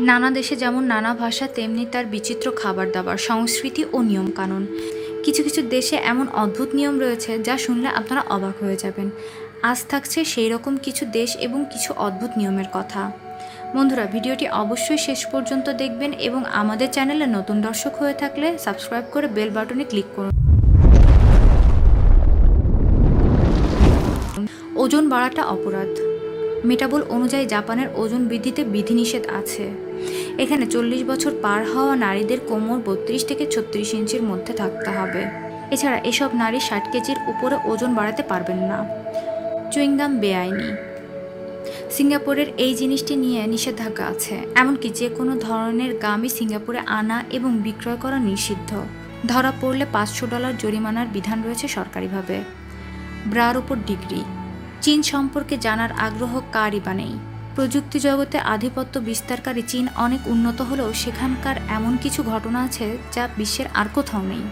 নানা দেশে যেমন নানা ভাষা, তেমনি তার বিচিত্র খাবার দাবার, সংস্কৃতি ও নিয়মকানুন। কিছু কিছু দেশে এমন অদ্ভুত নিয়ম রয়েছে যা শুনলে আপনারা অবাক হয়ে যাবেন। আজ থাকছে সেই রকম কিছু দেশ এবং কিছু অদ্ভুত নিয়মের কথা। বন্ধুরা, ভিডিওটি অবশ্যই শেষ পর্যন্ত দেখবেন এবং আমাদের চ্যানেলে নতুন দর্শক হয়ে থাকলে সাবস্ক্রাইব করে বেল বাটনে ক্লিক করুন। ওজন বাড়াটা অপরাধ। মেটাবল অনুযায়ী জাপানের ওজন বৃদ্ধিতে বিধিনিষেধ আছে। এখানে 40 বছর পার হওয়া নারীদের কোমর 32 থেকে 36 ইঞ্চির মধ্যে থাকতে হবে। এছাড়া এসব নারী 60 কেজির উপরে ওজন বাড়াতে পারবেন না। চুইংগাম বেআইনি। সিঙ্গাপুরের এই জিনিসটি নিয়ে নিষেধাজ্ঞা আছে, এমনকি যে কোনো ধরনের গামই সিঙ্গাপুরে আনা এবং বিক্রয় করা নিষিদ্ধ। ধরা পড়লে $500 জরিমানার বিধান রয়েছে সরকারিভাবে। ব্রার উপর ডিগ্রি। চীন সম্পর্কে জানার আগ্রহ কারই বা নেই। প্রযুক্তি জগতে আধিপত্য বিস্তারকারী চীন অনেক উন্নত হলেও সেখানকার এমন কিছু ঘটনা আছে যা বিশ্বের আর কোথাও নেই।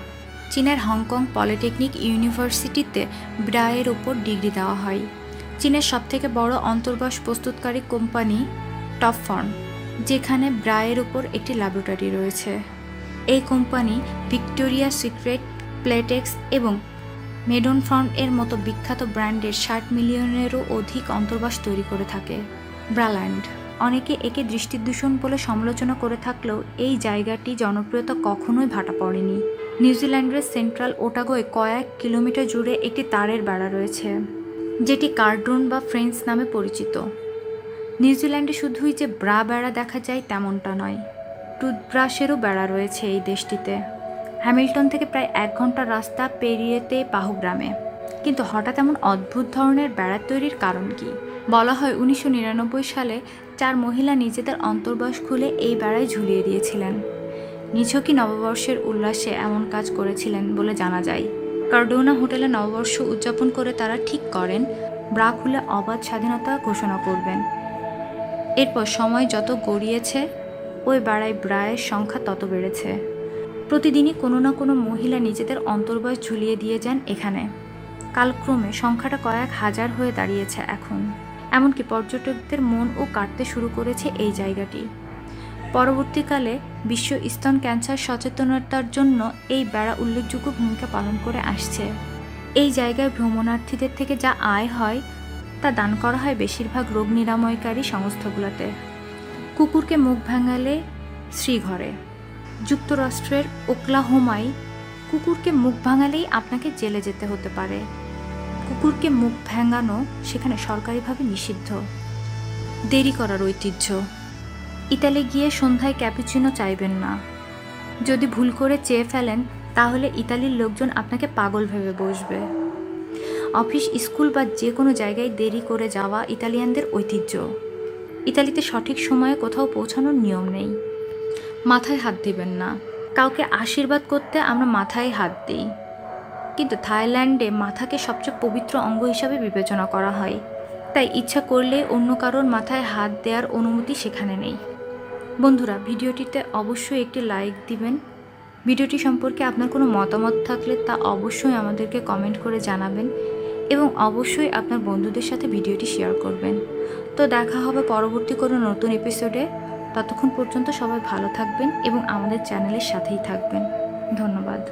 চীনের হংকং পলিটেকনিক ইউনিভার্সিটিতে ব্রায়ের উপর ডিগ্রি দেওয়া হয়। চীনের সবথেকে বড় অন্তর্বাস প্রস্তুতকারী কোম্পানি টপফর্ম, যেখানে ব্রায়ের উপর একটি ল্যাবরেটরি রয়েছে। এই কোম্পানি ভিক্টোরিয়া সিক্রেট, প্লেটেক্স এবং মেডন ফ্রন্ট এর মতো বিখ্যাত ব্র্যান্ডের 60 মিলিয়নেরও অধিক অন্তর্বাস তৈরি করে থাকে। ব্রাল্যান্ড। অনেকে একে দৃষ্টিদূষণ বলে সমালোচনা করে থাকলেও এই জায়গাটি জনপ্রিয়তা কখনোই ভাটা পড়েনি। নিউজিল্যান্ডের সেন্ট্রাল ওটাগোয় কয়েক কিলোমিটার জুড়ে একটি তারের বেড়া রয়েছে, যেটি কার্ডুন বা ফ্রেঞ্চ নামে পরিচিত। নিউজিল্যান্ডে শুধুই যে ব্রা বেড়া দেখা যায় তেমনটা নয়, টুথব্রাশেরও বেড়া রয়েছে এই দেশটিতে। হ্যামিল্টন থেকে প্রায় 1 ঘন্টার রাস্তা পেরিয়েতে বাহুগ্রামে। কিন্তু হঠাৎ এমন অদ্ভুত ধরনের বেড়া তৈরির কারণ কি? বলা হয় 1999 সালে 4 মহিলা নিজেদের অন্তর্বাস খুলে এই বেড়ায় ঝুলিয়ে দিয়েছিলেন। নিছকই নববর্ষের উল্লাসে এমন কাজ করেছিলেন বলে জানা যায়। কার্ডোনা হোটেলে নববর্ষ উদযাপন করে তারা ঠিক করেন ব্রা খুলে অবাধ স্বাধীনতা ঘোষণা করবেন। এরপর সময় যত গড়িয়েছে ওই বেড়ায় ব্রায়ের সংখ্যা তত বেড়েছে। প্রতিদিনই কোনো না কোনো মহিলা নিজেদের অন্তর্বাস ঝুলিয়ে দিয়ে যান এখানে। কালক্রমে সংখ্যাটা কয়েক হাজার হয়ে দাঁড়িয়েছে এখন। এমনকি পর্যটকদের মনও কাটতে শুরু করেছে এই জায়গাটি। পরবর্তীকালে বিশ্ব স্তন ক্যান্সার সচেতনতার জন্য এই বেড়া উল্লেখযোগ্য ভূমিকা পালন করে আসছে। এই জায়গায় ভ্রমণার্থীদের থেকে যা আয় হয় তা দান করা হয় বেশিরভাগ রোগ নিরাময়কারী সংস্থাগুলোতে। কুকুরকে মুখ ভাঙালে শ্রীঘরে। যুক্তরাষ্ট্রের ওকলাহোমায় কুকুরকে মুখ ভাঙালেই আপনাকে জেলে যেতে হতে পারে। কুকুরকে মুখ ভাঙানো সেখানে সরকারিভাবে নিষিদ্ধ। দেরি করার ঐতিহ্য। ইতালি গিয়ে সন্ধ্যায় ক্যাপুচিনো চাইবেন না। যদি ভুল করে চেয়ে ফেলেন তাহলে ইতালির লোকজন আপনাকে পাগল ভেবে বসবে। অফিস, স্কুল বা যে কোনো জায়গায় দেরি করে যাওয়া ইতালিয়ানদের ঐতিহ্য। ইতালিতে সঠিক সময়ে কোথাও পৌঁছানোর নিয়ম নেই। মাথায় হাত দিবেন না। কাউকে আশীর্বাদ করতে আমরা মাথায় হাত দিই, কিন্তু থাইল্যান্ডে মাথাকে সবচেয়ে পবিত্র অঙ্গ হিসাবে বিবেচনা করা হয়। তাই ইচ্ছা করলে অন্য কারোর মাথায় হাত দেওয়ার অনুমতি সেখানে নেই। বন্ধুরা, ভিডিওটিতে অবশ্যই একটি লাইক দিবেন। ভিডিওটি সম্পর্কে আপনার কোনো মতামত থাকলে তা অবশ্যই আমাদেরকে কমেন্ট করে জানাবেন এবং অবশ্যই আপনার বন্ধুদের সাথে ভিডিওটি শেয়ার করবেন। তো দেখা হবে পরবর্তী কোনো নতুন এপিসোডে। ততক্ষণ পর্যন্ত সবাই ভালো থাকবেন এবং আমাদের চ্যানেলের সাথেই থাকবেন। ধন্যবাদ।